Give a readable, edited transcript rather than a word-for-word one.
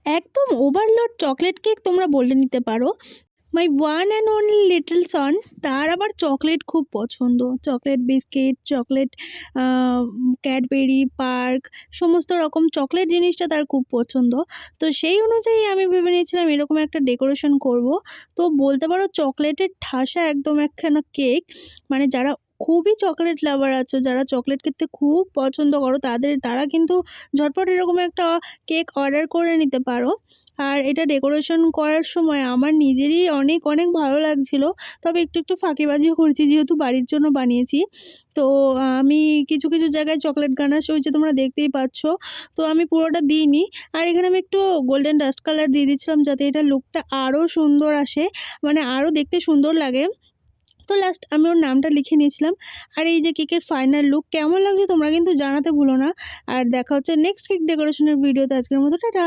একদম overload chocolate cake তোমরা বলে নিতে পারো। My one and only little son, তার আবার চকলেট খুব পছন্দ। Chocolate biscuit, chocolate, Cadbury, Perk, সমস্ত রকম চকলেট জিনিসটা তার খুব পছন্দ। তো সেই অনুযায়ী আমি ভেবে নিয়েছিলাম এরকম একটা ডেকোরেশন করব। তো বলতে পারো চকলেটের ঠাসা একদম একখানা কেক। মানে যারা খুবই চকলেট লাভার আছো, যারা চকলেট খেতে খুব পছন্দ করো, তারা কিন্তু ঝটপট এরকম একটা কেক অর্ডার করে নিতে পারো। আর এটা ডেকোরেশন করার সময় আমার নিজেরই অনেক অনেক ভালো লাগছিল। তবে একটু একটু ফাঁকিবাজিও করেছি, যেহেতু বাড়ির জন্য বানিয়েছি। তো আমি কিছু কিছু জায়গায় চকলেট গানাশ হয়েছে, তোমরা দেখতেই পাচ্ছ। তো আমি পুরোটা দিইনি। আর এখানে আমি একটু গোল্ডেন ডাস্ট কালার দিয়ে দিচ্ছিলাম, যাতে এটা লুকটা আরও সুন্দর আসে, মানে আরও দেখতে সুন্দর লাগে। তো লাস্ট আমি ওর নামটা লিখে নিয়েছিলাম। আর এই যে কেকের ফাইনাল লুক কেমন লাগছে তোমরা কিন্তু জানাতে ভুলো না। আর দেখা হচ্ছে নেক্সট কেক ডেকোরেশনের ভিডিওতে। আজকের মতো টাটা।